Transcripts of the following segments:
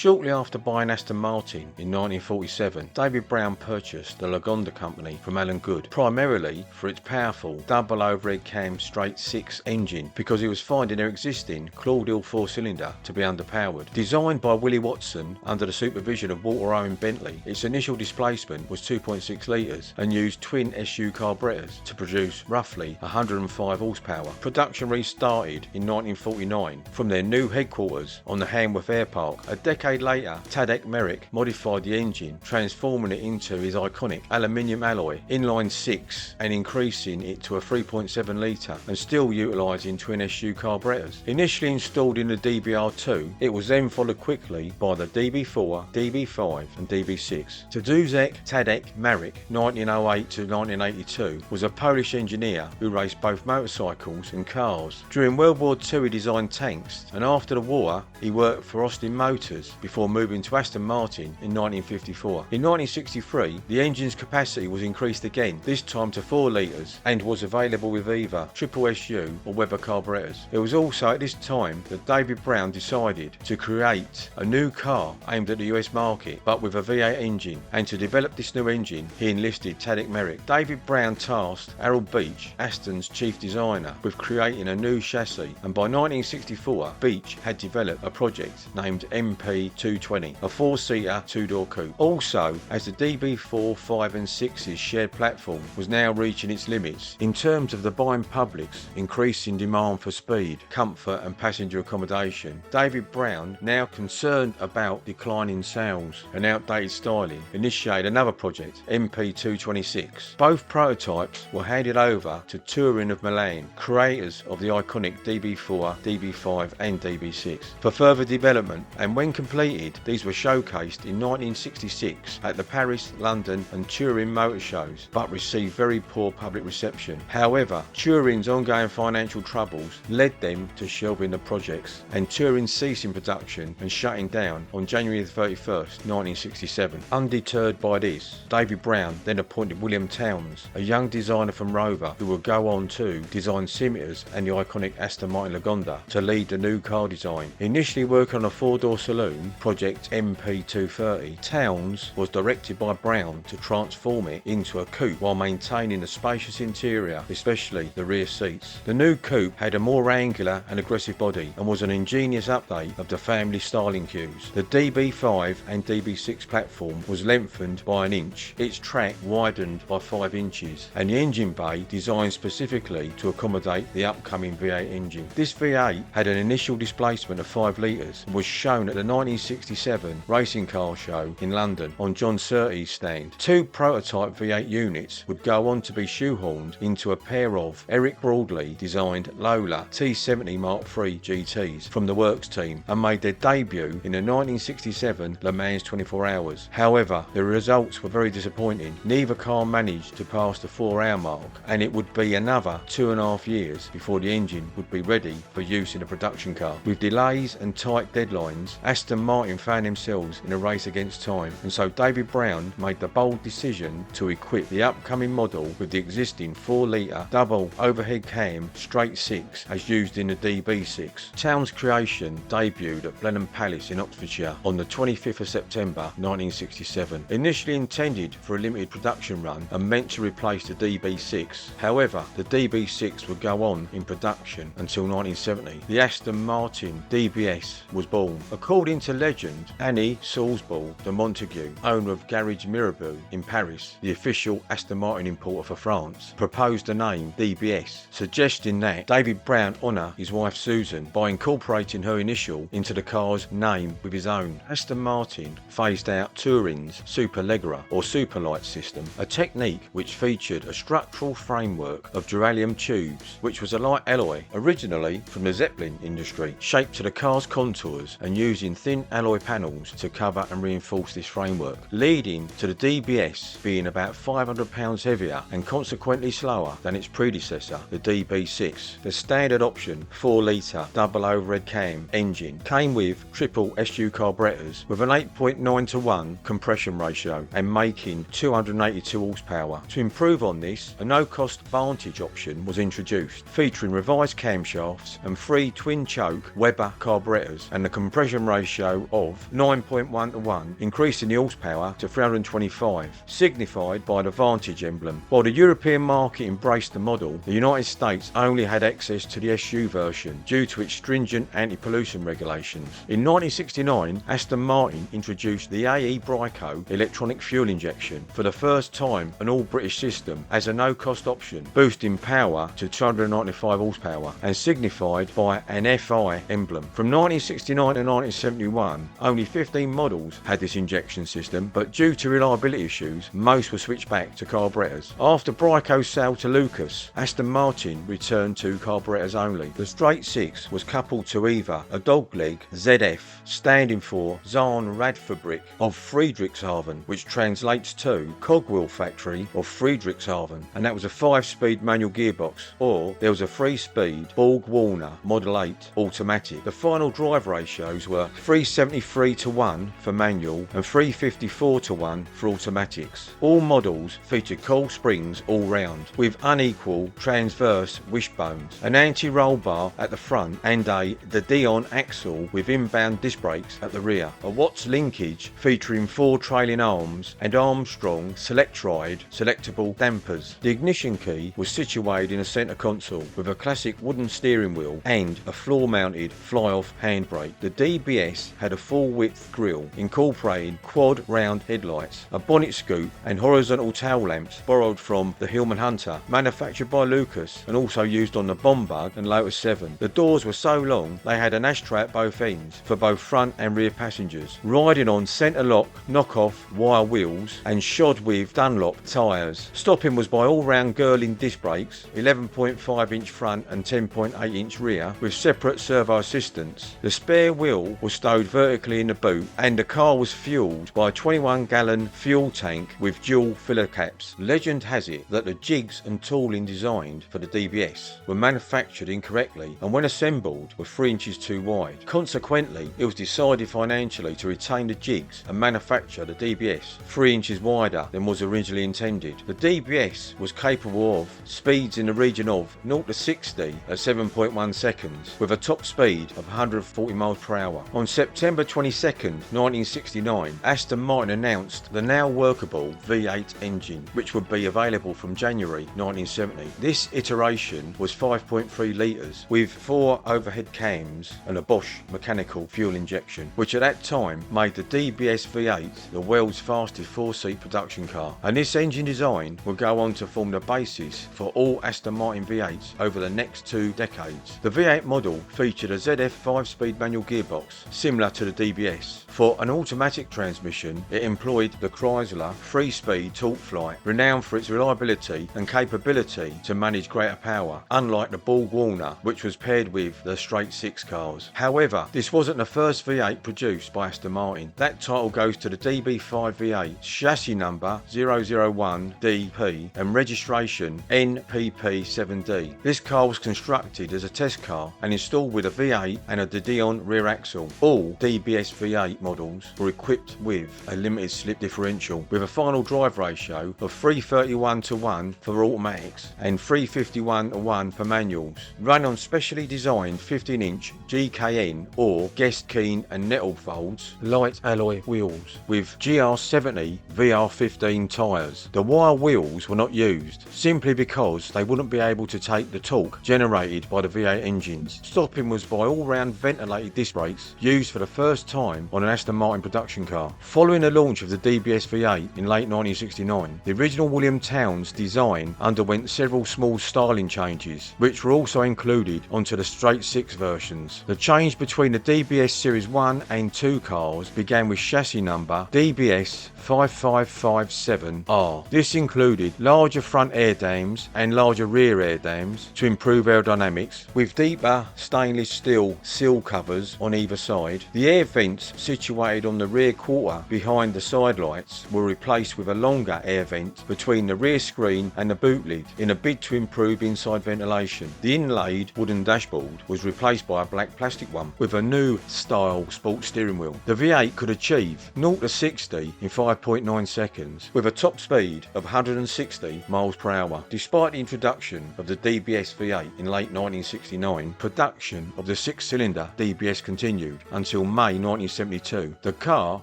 Shortly after buying Aston Martin in 1947, David Brown purchased the Lagonda company from Alan Good, primarily for its powerful double overhead cam straight 6 engine, because he was finding their existing Claudill 4-cylinder to be underpowered. Designed by Willie Watson under the supervision of Walter Owen Bentley, its initial displacement was 2.6 litres and used twin SU carburetors to produce roughly 105 horsepower. Production restarted in 1949 from their new headquarters on the Hanworth Air Park. A decade later, Tadek Merrick modified the engine, transforming it into his iconic aluminium alloy inline 6 and increasing it to a 3.7 litre and still utilising twin SU carburetors. Initially installed in the DBR2, it was then followed quickly by the DB4, DB5 and DB6. Tadek Marek, 1908 to 1982, was a Polish engineer who raced both motorcycles and cars. During World War II he designed tanks, and after the war he worked for Austin Motors before moving to Aston Martin in 1954. In 1963 the engine's capacity was increased again, this time to 4 litres, and was available with either triple SU or Weber carburetors. It was also at this time that David Brown decided to create a new car aimed at the US market but with a V8 engine, and to develop this new engine he enlisted Tadek Merrick. David Brown tasked Harold Beech, Aston's chief designer, with creating a new chassis, and by 1964 Beech had developed a project named MP220, a 4-seater 2-door coupe. Also, as the DB4, 5 and 6's shared platform was now reaching its limits in terms of the buying public's increasing demand for speed, comfort and passenger accommodation, David Brown, now concerned about declining sales and outdated styling, initiated another project, MP226. Both prototypes were handed over to Touring of Milan, creators of the iconic DB4, DB5 and DB6, for further development, and when completed these were showcased in 1966 at the Paris, London and Turin motor shows, but received very poor public reception. However, Turing's ongoing financial troubles led them to shelving the projects, and Turing ceasing production and shutting down on January 31st, 1967. Undeterred by this, David Brown then appointed William Towns, a young designer from Rover who would go on to design Scimitars and the iconic Aston Martin Lagonda, to lead the new car design. Initially working on a 4-door saloon, project MP230, Towns was directed by Brown to transform it into a coupe while maintaining a spacious interior, especially the rear seats. The new coupe had a more angular and aggressive body and was an ingenious update of the family styling cues. The DB5 and DB6 platform was lengthened by an inch, its track widened by 5 inches, and the engine bay designed specifically to accommodate the upcoming V8 engine. This V8 had an initial displacement of 5 litres and was shown at the 1967 Racing Car Show in London on John Surtees' stand. 2 prototype V8 units would go on to be shoehorned into a pair of Eric Broadley designed Lola T70 Mark III GTs from the works team, and made their debut in the 1967 Le Mans 24 Hours. However, the results were very disappointing. Neither car managed to pass the 4-hour mark, and it would be another 2.5 years before the engine would be ready for use in a production car. With delays and tight deadlines, Aston Martin found themselves in a race against time, and so David Brown made the bold decision to equip the upcoming model with the existing 4-litre double overhead cam straight 6 as used in the DB6. Towns' creation debuted at Blenheim Palace in Oxfordshire on the 25th of September 1967. Initially intended for a limited production run and meant to replace the DB6, however the DB6 would go on in production until 1970. The Aston Martin DBS was born. According to legend, Annie Salzball de Montague, owner of Garage Mirabeau in Paris, the official Aston Martin importer for France, proposed the name DBS, suggesting that David Brown honour his wife Susan by incorporating her initial into the car's name with his own. Aston Martin phased out Touring's Superleggera or Superlight system, a technique which featured a structural framework of duralium tubes, which was a light alloy originally from the Zeppelin industry, shaped to the car's contours and using thin alloy panels to cover and reinforce this framework, leading to the DBS being about 500 pounds heavier and consequently slower than its predecessor, the DB6. The standard option 4-litre double overhead cam engine came with triple SU carburetors with an 8.9:1 compression ratio and making 282 horsepower. To improve on this, a no-cost Vantage option was introduced, featuring revised camshafts and 3 twin-choke Weber carburetors, and the compression ratio ratio of 9.1 to 1, increasing the horsepower to 325, signified by the Vantage emblem. While the European market embraced the model, the United States only had access to the SU version due to its stringent anti-pollution regulations. In 1969, Aston Martin introduced the AE Brico electronic fuel injection for the first time, an all-British system, as a no-cost option, boosting power to 295 horsepower and signified by an FI emblem. From 1969 to 1971, only 15 models had this injection system, but due to reliability issues, most were switched back to carburetors. After Brico's sale to Lucas, Aston Martin returned to carburetors only. The straight six was coupled to either a dogleg ZF, standing for Zahn Radfabrik of Friedrichshafen, which translates to Cogwheel Factory of Friedrichshafen, and that was a 5-speed manual gearbox, or there was a 3-speed Borg-Warner Model 8 automatic. The final drive ratios were 373 to 1 for manual and 354 to 1 for automatics. All models featured coil springs all round, with unequal transverse wishbones, an anti-roll bar at the front and the Dion axle with inbound disc brakes at the rear. A Watts linkage featuring 4 trailing arms and Armstrong Selectride selectable dampers. The ignition key was situated in a centre console with a classic wooden steering wheel and a floor-mounted fly-off handbrake. The DBS had a full-width grille incorporating quad round headlights, a bonnet scoop and horizontal tail lamps borrowed from the Hillman Hunter, manufactured by Lucas and also used on the Bombard and Lotus 7. The doors were so long they had an ashtray at both ends for both front and rear passengers, riding on centre lock knock-off wire wheels and shod with Dunlop tyres. Stopping was by all-round Girling disc brakes, 11.5-inch front and 10.8-inch rear with separate servo assistance. The spare wheel was stowed vertically in the boot and the car was fuelled by a 21-gallon fuel tank with dual filler caps. Legend has it that the jigs and tooling designed for the DBS were manufactured incorrectly and when assembled were 3 inches too wide. Consequently, it was decided financially to retain the jigs and manufacture the DBS 3 inches wider than was originally intended. The DBS was capable of speeds in the region of 0 to 60 at 7.1 seconds with a top speed of 140 miles per hour. On September 22nd, 1969, Aston Martin announced the now workable V8 engine, which would be available from January 1970. This iteration was 5.3 litres with 4 overhead cams and a Bosch mechanical fuel injection, which at that time made the DBS V8 the world's fastest 4-seat production car. And this engine design would go on to form the basis for all Aston Martin V8s over the next 2 decades. The V8 model featured a ZF 5-speed manual gearbox, similar to the DBS. For an automatic transmission, it employed the Chrysler 3-speed Torqueflite, renowned for its reliability and capability to manage greater power, unlike the Borg-Warner, which was paired with the straight 6 cars. However, this wasn't the first V8 produced by Aston Martin. That title goes to the DB5 V8, chassis number 001DP and registration NPP7D. This car was constructed as a test car and installed with a V8 and a Dion rear axle. All DBS V8 models were equipped with a limited slip differential with a final drive ratio of 331 to 1 for automatics and 351 to 1 for manuals, run on specially designed 15-inch GKN or Guest Keen and Nettle folds light alloy wheels with GR70 VR15 tyres. The wire wheels were not used simply because they wouldn't be able to take the torque generated by the V8 engines. Stopping was by all-round ventilated disc brakes used for the first time on an Aston Martin production car. Following the launch of the DBS V8 in late 1969, the original William Townes design underwent several small styling changes, which were also included onto the straight 6 versions. The change between the DBS Series 1 and 2 cars began with chassis number DBS 5557R. This included larger front air dams and larger rear air dams to improve aerodynamics, with deeper stainless steel sill covers on either side. The air vents situated on the rear quarter behind the side lights were replaced with a longer air vent between the rear screen and the boot lid in a bid to improve inside ventilation. The inlaid wooden dashboard was replaced by a black plastic one with a new style sports steering wheel. The V8 could achieve 0 to 60 in 5.9 seconds with a top speed of 160 miles per hour. Despite the introduction of the DBS V8 in late 1969, production of the 6-cylinder DBS continued until until May 1972. The car,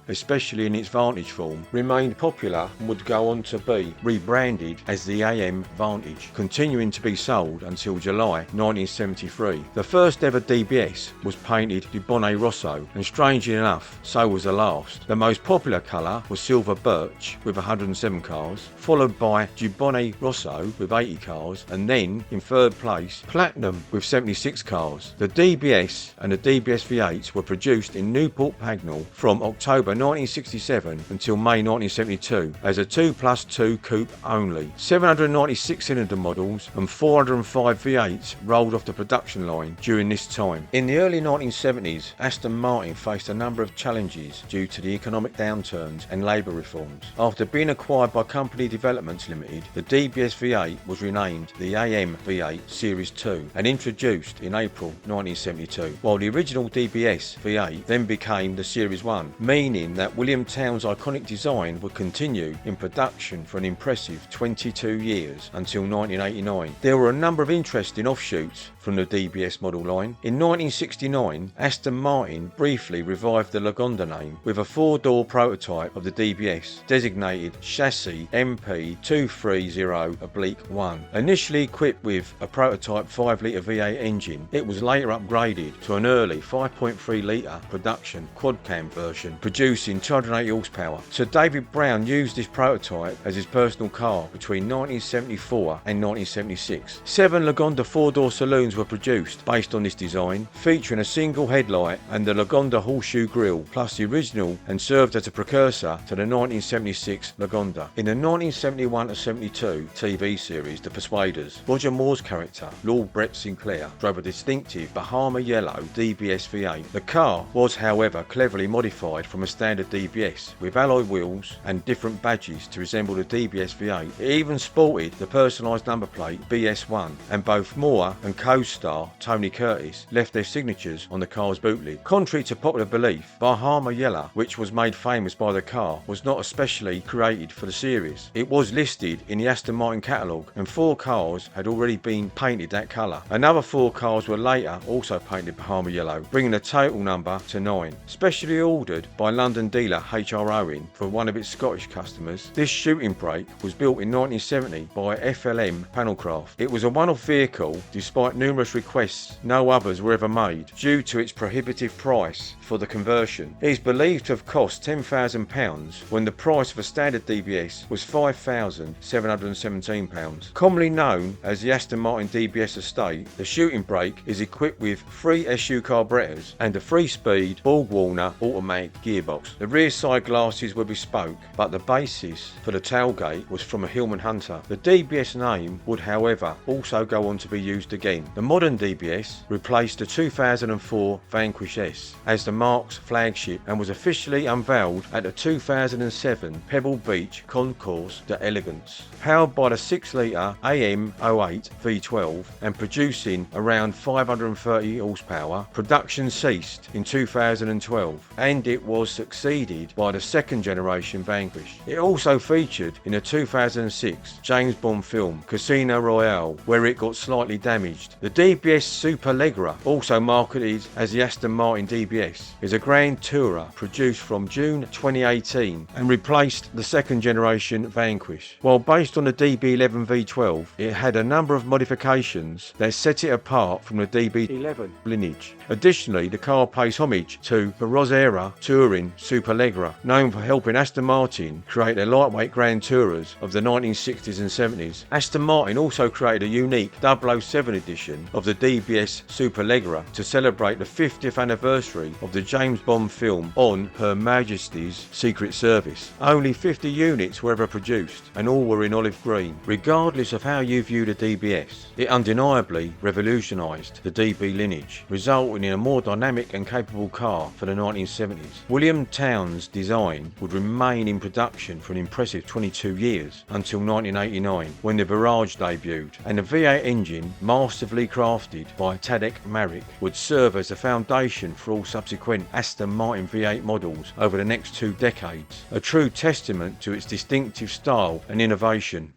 especially in its Vantage form, remained popular and would go on to be rebranded as the AM Vantage, continuing to be sold until July 1973. The first ever DBS was painted Dubonnet Rosso, and strangely enough, so was the last. The most popular colour was silver birch with 107 cars, followed by Dubonnet Rosso with 80 cars, and then, in third place, platinum with 76 cars. The DBS and the DBS V8s were produced in Newport Pagnell from October 1967 until May 1972 as a 2+2 coupe only. 796 cylinder models and 405 V8s rolled off the production line during this time. In the early 1970s, Aston Martin faced a number of challenges due to the economic downturns and labour reforms. After being acquired by Company Developments Limited, the DBS V8 was renamed the AM V8 Series 2 and introduced in April 1972, while the original DBS V8 then became the Series 1, meaning that William Town's iconic design would continue in production for an impressive 22 years until 1989. There were a number of interesting offshoots from the DBS model line. In 1969, Aston Martin briefly revived the Lagonda name with a four-door prototype of the DBS designated Chassis MP230-1. Initially equipped with a prototype 5-litre V8 engine, it was later upgraded to an early 5.3-litre production quad-cam version, producing 280 horsepower. Sir David Brown used this prototype as his personal car between 1974 and 1976. 7 Lagonda four-door saloons were produced based on this design, featuring a single headlight and the Lagonda horseshoe grille, plus the original, and served as a precursor to the 1976 Lagonda. In the 1971-72 TV series The Persuaders, Roger Moore's character, Lord Brett Sinclair, drove a distinctive Bahama Yellow DBS V8. The car was, however, cleverly modified from a standard DBS, with alloy wheels and different badges to resemble the DBS V8. It even sported the personalised number plate BS1, and both Moore and co-star Tony Curtis left their signatures on the car's bootlid. Contrary to popular belief, Bahama Yellow, which was made famous by the car, was not especially created for the series. It was listed in the Aston Martin catalogue, and 4 cars had already been painted that colour. Another 4 cars were later also painted Bahama Yellow, bringing the total number to 9. Specially ordered by London dealer H.R. Owen for one of its Scottish customers, this shooting brake was built in 1970 by FLM Panelcraft. It was a one-off vehicle. Despite numerous requests, no others were ever made due to its prohibitive price for the conversion. It is believed to have cost £10,000 when the price of a standard DBS was £5,717. Commonly known as the Aston Martin DBS estate, the shooting brake is equipped with 3 SU carburettors and a 3-speed Borg-Warner automatic gearbox. The rear side glasses were bespoke, but the basis for the tailgate was from a Hillman Hunter. The DBS name would, however, also go on to be used again. The modern DBS replaced the 2004 Vanquish S as the marque's flagship and was officially unveiled at the 2007 Pebble Beach Concours d'Elegance. Powered by the 6-litre AM08 V12 and producing around 530 horsepower, production ceased in 2012, and it was succeeded by the second generation Vanquish. It also featured in the 2006 James Bond film Casino Royale, where it got slightly damaged. The DBS Superleggera, also marketed as the Aston Martin DBS, is a Grand Tourer produced from June 2018 and replaced the second generation Vanquish. While based on the DB11 V12, it had a number of modifications that set it apart from the DB11 lineage. Additionally, the car pays homage to the Rosera Touring Superleggera, known for helping Aston Martin create their lightweight Grand Tourers of the 1960s and 70s. Aston Martin also created a unique 007 edition of the DBS Superleggera to celebrate the 50th anniversary of the James Bond film on Her Majesty's Secret Service. Only 50 units were ever produced, and all were in olive green. Regardless of how you view the DBS, it undeniably revolutionised the DB lineage, resulting in a more dynamic and capable car for the 1970s. William Town's design would remain in production for an impressive 22 years until 1989, when the Virage debuted, and the V8 engine, masterfully crafted by Tadek Marek, would serve as the foundation for all subsequent Aston Martin V8 models over the next 2 decades, a true testament to its distinctive style and innovation.